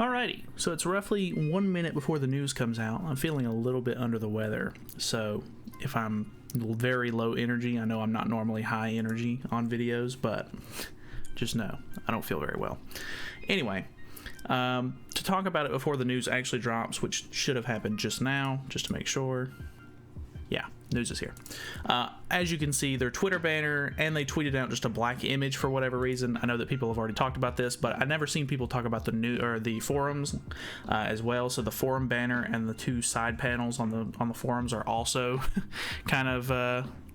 Alrighty, so it's roughly 1 minute before the news comes out. I'm feeling a little bit under the weather, so if I'm very low energy, I know I'm not normally high energy on videos, but just know I don't feel very well. Anyway, to talk about it before the news actually drops, which should have happened just now, just to make sure. Yeah, news is here. As you can see, their Twitter banner, and they tweeted out just a black image for whatever reason. I know that people have already talked about this, but I've never seen people talk about the forums as well. So the forum banner and the two side panels on the forums are also kind of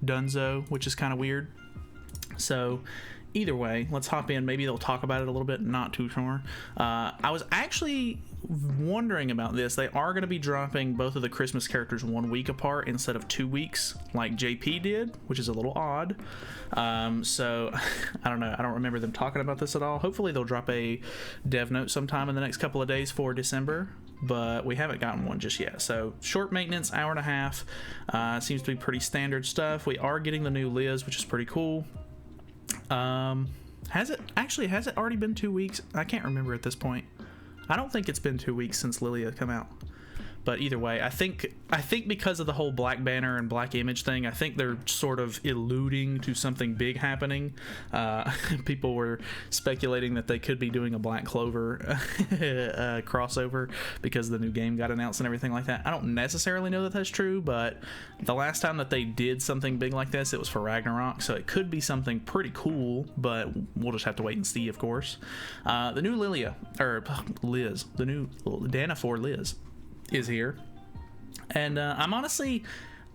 dunzo, which is kind of weird. So either way, let's hop in. Maybe they'll talk about it a little bit. Not too sure. I was actually wondering about this. They are going to be dropping both of the Christmas characters 1 week apart instead of 2 weeks like JP did, which is a little odd. So I don't know. I don't remember them talking about this at all. Hopefully they'll drop a dev note sometime in the next couple of days for December, but we haven't gotten one just yet. So short maintenance, hour and a half. Seems to be pretty standard stuff. We are getting the new Liz, which is pretty cool. Has it already been 2 weeks? I can't remember at this point. I don't think it's been 2 weeks since Lilia come out. But either way, I think because of the whole black banner and black image thing, I think they're sort of alluding to something big happening. People were speculating that they could be doing a Black Clover crossover because the new game got announced and everything like that. I don't necessarily know that that's true, but the last time that they did something big like this, it was for Ragnarok, so it could be something pretty cool, but we'll just have to wait and see, of course. The new Lilia, or Liz, the new Danafor Liz is here, and I'm honestly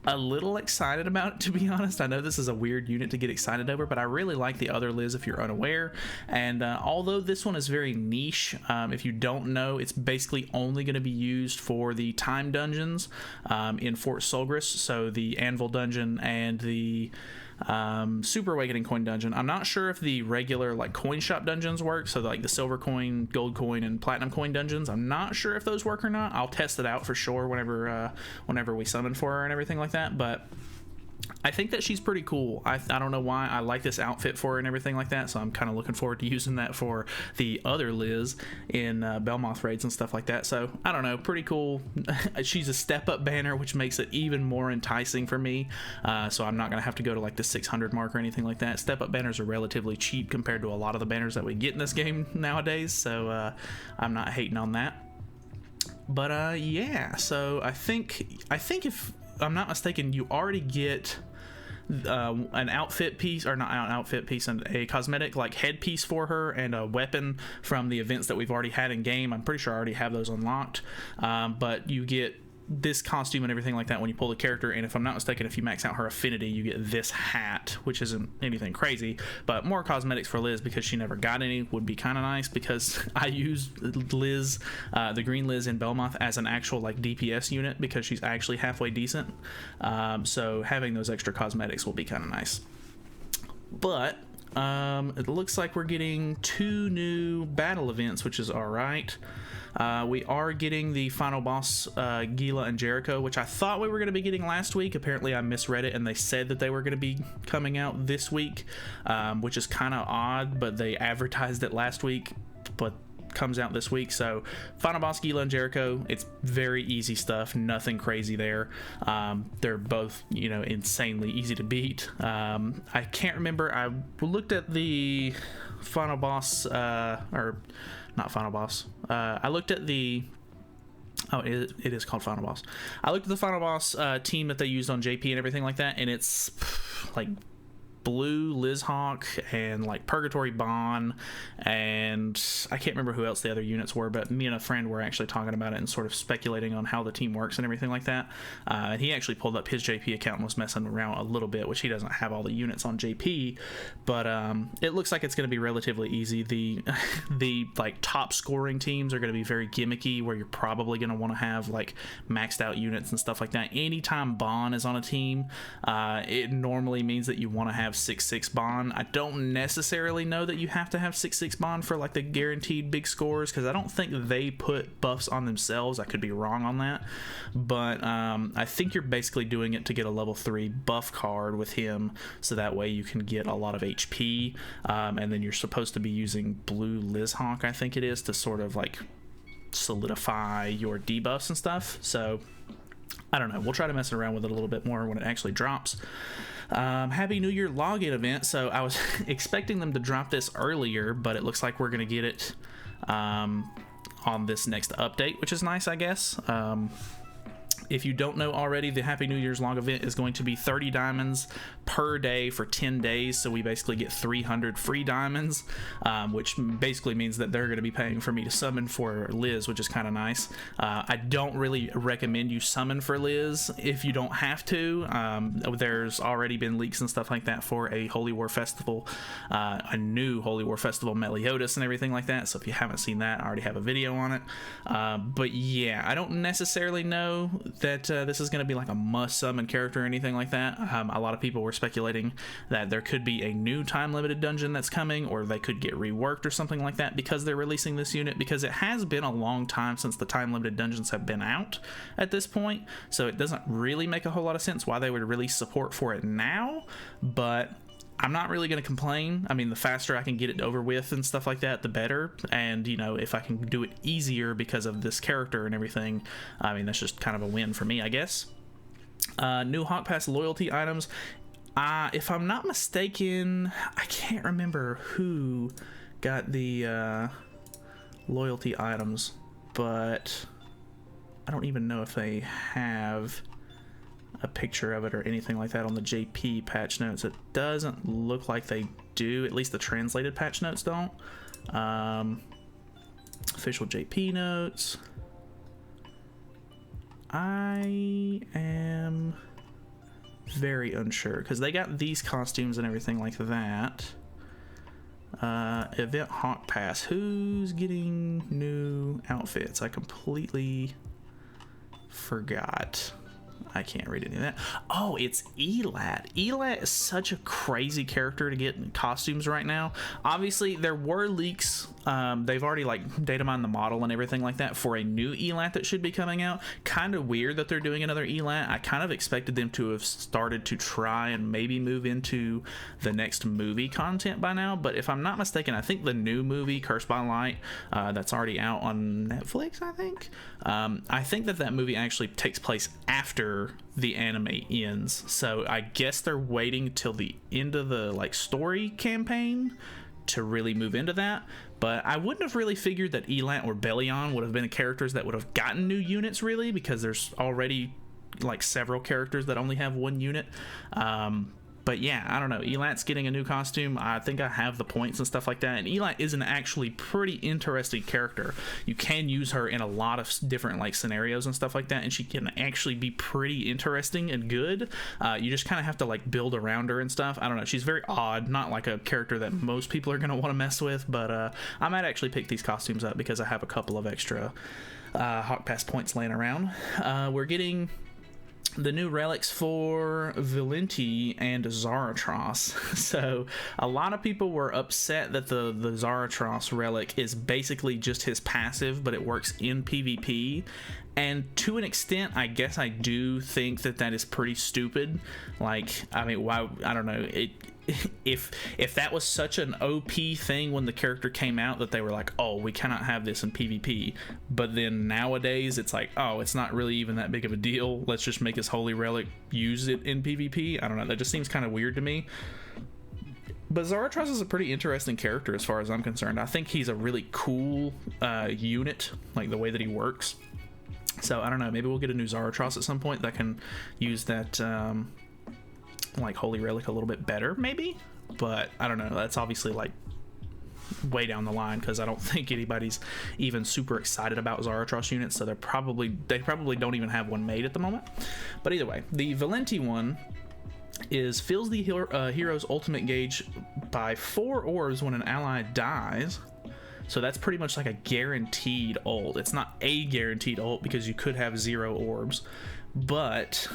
a little excited about it, to be honest. I know this is a weird unit to get excited over, but I really like the other Liz if you're unaware, and although this one is very niche, if you don't know, it's basically only going to be used for the time dungeons in Fort Solgris, so the Anvil dungeon and the Super Awakening coin dungeon. I'm not sure if the regular like coin shop dungeons work, so like the silver coin, gold coin, and platinum coin dungeons. I'm not sure if those work or not. I'll test it out for sure whenever we summon for her and everything like that, but I think that she's pretty cool. I don't know why. I like this outfit for her and everything like that, so I'm kind of looking forward to using that for the other Liz in Belmoth raids and stuff like that. So I don't know, pretty cool. She's a step-up banner, which makes it even more enticing for me, so I'm not going to have to go to like the 600 mark or anything like that. Step-up banners are relatively cheap compared to a lot of the banners that we get in this game nowadays, so I'm not hating on that. But yeah, so I think if I'm not mistaken, you already get an outfit piece, or not an outfit piece, and a cosmetic like headpiece for her and a weapon from the events that we've already had in game. I'm pretty sure I already have those unlocked, but you get this costume and everything like that when you pull the character, and if I'm not mistaken, if you max out her affinity, you get this hat, which isn't anything crazy, but more cosmetics for Liz because she never got any would be kind of nice, because I use Liz, the green Liz in Belmoth, as an actual like DPS unit because she's actually halfway decent, so having those extra cosmetics will be kind of nice. But it looks like we're getting 2 new battle events, which is alright. We are getting the final boss, Gila and Jericho, which I thought we were going to be getting last week. Apparently I misread it and they said that they were going to be coming out this week, which is kind of odd, but they advertised it last week, but comes out this week. So final boss Gila and Jericho, it's very easy stuff, nothing crazy there. They're both, you know, insanely easy to beat. I can't remember, I looked at the final boss, or not final boss, I looked at the it is called final boss. I looked at the final boss team that they used on JP and everything like that, and it's like Blue Lizhawk and like Purgatory Bon, and I can't remember who else the other units were, but me and a friend were actually talking about it and sort of speculating on how the team works and everything like that, and he actually pulled up his JP account and was messing around a little bit, which he doesn't have all the units on JP, but it looks like it's going to be relatively easy. The like top scoring teams are going to be very gimmicky, where you're probably going to want to have like maxed out units and stuff like that. Anytime Bon is on a team, it normally means that you want to have 6/6 Bond. I don't necessarily know that you have to have 6/6 Bond for like the guaranteed big scores, because I don't think they put buffs on themselves. I could be wrong on that, but I think you're basically doing it to get a level 3 buff card with him, so that way you can get a lot of HP, and then you're supposed to be using Blue Lizhawk, I think it is, to sort of like solidify your debuffs and stuff. So I don't know, we'll try to mess around with it a little bit more when it actually drops. Happy New Year login event. So I was expecting them to drop this earlier, but it looks like we're gonna get it on this next update, which is nice, I guess. If you don't know already, the Happy New Year's log event is going to be 30 diamonds per day for 10 days. So we basically get 300 free diamonds, which basically means that they're going to be paying for me to summon for Liz, which is kind of nice. I don't really recommend you summon for Liz if you don't have to. There's already been leaks and stuff like that for a Holy War Festival, a new Holy War Festival Meliodas and everything like that. So if you haven't seen that, I already have a video on it. But yeah, I don't necessarily know that this is going to be like a must summon character or anything like that. A lot of people were speculating that there could be a new time limited dungeon that's coming, or they could get reworked or something like that because they're releasing this unit, because it has been a long time since the time limited dungeons have been out at this point. So it doesn't really make a whole lot of sense why they would release support for it now, but I'm not really going to complain. I mean, the faster I can get it over with and stuff like that, the better. And, you know, if I can do it easier because of this character and everything, I mean, that's just kind of a win for me, I guess. New Hawk Pass loyalty items. If I'm not mistaken, I can't remember who got the loyalty items, but I don't even know if they have a picture of it or anything like that on the JP patch notes. It doesn't look like they do, at least the translated patch notes don't. Official JP notes. I am very unsure because they got these costumes and everything like that. Event Hawk Pass. Who's getting new outfits? I completely forgot. I can't read any of that. Oh, it's Elat. Elat is such a crazy character to get in costumes right now. Obviously, there were leaks. They've already like data mined the model and everything like that for a new Elat that should be coming out. Kind of weird that they're doing another Elat. I kind of expected them to have started to try and maybe move into the next movie content by now. But if I'm not mistaken, I think the new movie, Cursed by Light, that's already out on Netflix, I think. I think that movie actually takes place after the anime ends, so I guess they're waiting till the end of the like story campaign to really move into that. But I wouldn't have really figured that Elat or Bellion would have been the characters that would have gotten new units, really, because there's already like several characters that only have one unit. But yeah, I don't know. Elat's getting a new costume. I think I have the points and stuff like that. And Elat is an actually pretty interesting character. You can use her in a lot of different like scenarios and stuff like that, and she can actually be pretty interesting and good. You just kind of have to like build around her and stuff. I don't know. She's very odd, not like a character that most people are going to want to mess with. But I might actually pick these costumes up because I have a couple of extra Hawk Pass points laying around. We're getting the new relics for Valenti and Zaratros. So a lot of people were upset that the Zaratros relic is basically just his passive, but it works in PvP. And to an extent, I guess I do think that is pretty stupid. Like, I mean, why? I don't know. If that was such an OP thing when the character came out that they were like, oh, we cannot have this in PvP, but then nowadays it's like, oh, it's not really even that big of a deal, let's just make his holy relic use it in PvP. I don't know, that just seems kind of weird to me. But Zaratros is a pretty interesting character as far as I'm concerned. I think he's a really cool unit, like the way that he works. So I don't know, maybe we'll get a new Zaratros at some point that can use that like holy relic a little bit better, maybe. But I don't know, that's obviously like way down the line because I don't think anybody's even super excited about Zaratros units, so they probably don't even have one made at the moment. But either way, the Valenti one fills the hero's ultimate gauge by 4 orbs when an ally dies. So that's pretty much like a guaranteed ult. It's not a guaranteed ult because you could have 0 orbs, but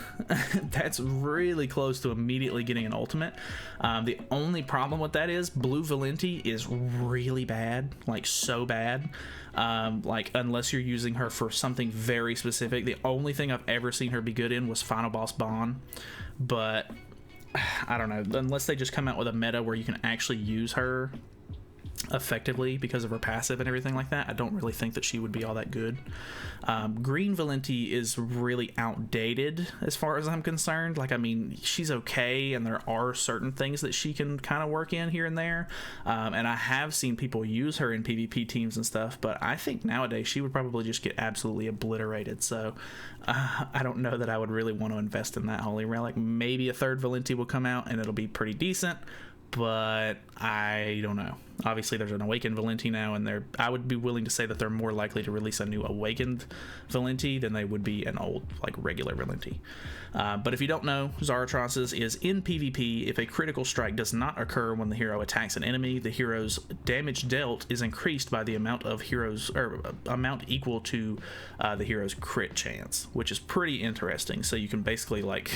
that's really close to immediately getting an ultimate. The only problem with that is Blue Valenti is really bad, like so bad. Like unless you're using her for something very specific. The only thing I've ever seen her be good in was Final Boss Bond, but I don't know, unless they just come out with a meta where you can actually use her effectively because of her passive and everything like that. I don't really think that she would be all that good. Green Valenti is really outdated as far as I'm concerned. Like, I mean, she's okay, and there are certain things that she can kind of work in here and there. And I have seen people use her in PvP teams and stuff, but I think nowadays she would probably just get absolutely obliterated. So I don't know that I would really want to invest in that Holy Relic. Maybe a third Valenti will come out and it'll be pretty decent, but I don't know. Obviously, there's an Awakened Valenti now, and I would be willing to say that they're more likely to release a new Awakened Valenti than they would be an old, like, regular Valenti. But if you don't know, Zaratros's is in PvP. If a critical strike does not occur when the hero attacks an enemy, the hero's damage dealt is increased by the amount of heroes, or amount equal to the hero's crit chance, which is pretty interesting. So you can basically, like,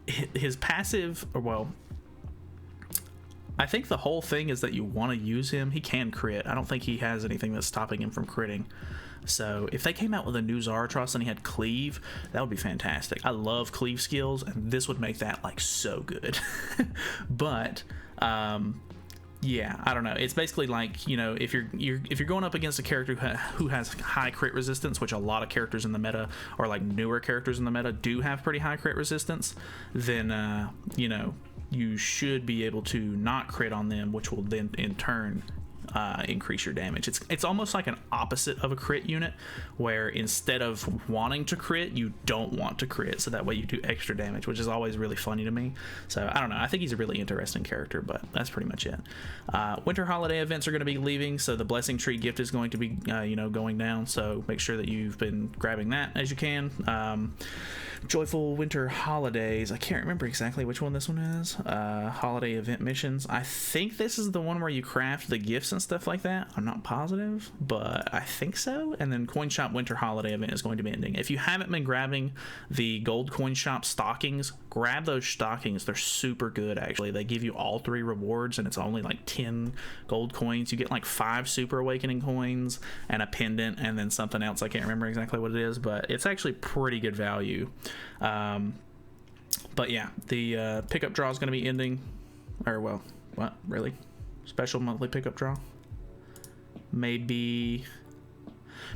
his passive, or well, I think the whole thing is that you want to use him. He can crit. I don't think he has anything that's stopping him from critting. So if they came out with a new Zaratros and he had cleave, that would be fantastic. I love cleave skills, and this would make that like so good. But yeah, I don't know. It's basically like, you know, if you're going up against a character who has high crit resistance, which a lot of characters in the meta, or like newer characters in the meta, do have pretty high crit resistance, then you know, you should be able to not crit on them, which will then in turn increase your damage. It's almost like an opposite of a crit unit, where instead of wanting to crit, you don't want to crit, so that way you do extra damage, which is always really funny to me. So I don't know, I think he's a really interesting character, but that's pretty much it. Winter holiday events are going to be leaving, so the Blessing Tree gift is going to be you know, going down, so make sure that you've been grabbing that as you can. Joyful Winter Holidays, I can't remember exactly which one this one is. Holiday event missions, I think this is the one where you craft the gifts and stuff like that. I'm not positive, but I think so. And then Coin Shop Winter Holiday event is going to be ending. If you haven't been grabbing the gold Coin Shop stockings, grab those stockings. They're super good, actually. They give you all 3 rewards, and it's only like 10 gold coins. You get like 5 Super Awakening coins and a pendant, and then something else. I can't remember exactly what it is, but it's actually pretty good value. But yeah, the pickup draw is going to be ending. Or, well, what? Really? Special monthly pickup draw? Maybe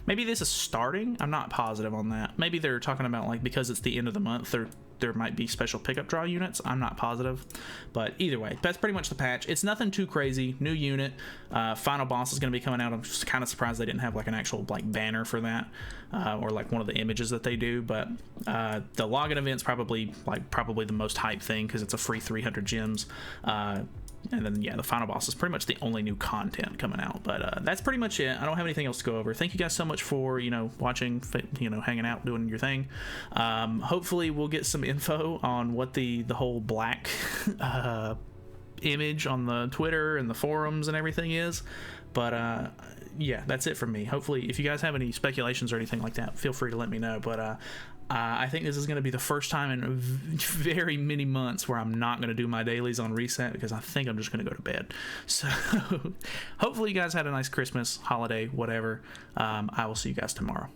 this is starting. I'm not positive on that. Maybe they're talking about, like, because it's the end of the month, there might be special pickup draw units. I'm not positive, but either way, that's pretty much the patch. It's nothing too crazy. New unit. Final boss is going to be coming out. I'm just kind of surprised they didn't have like an actual like banner for that, or like one of the images that they do. But the login event's probably the most hype thing, because it's a free 300 gems. And then, yeah, the final boss is pretty much the only new content coming out. But that's pretty much it. I don't have anything else to go over. Thank you guys so much for, you know, watching, you know, hanging out, doing your thing. Hopefully we'll get some info on what the whole black image on the Twitter and the forums and everything is. But yeah, that's it from me. Hopefully, if you guys have any speculations or anything like that, feel free to let me know. But I think this is going to be the first time in very many months where I'm not going to do my dailies on reset, because I think I'm just going to go to bed. So hopefully you guys had a nice Christmas, holiday, whatever. I will see you guys tomorrow.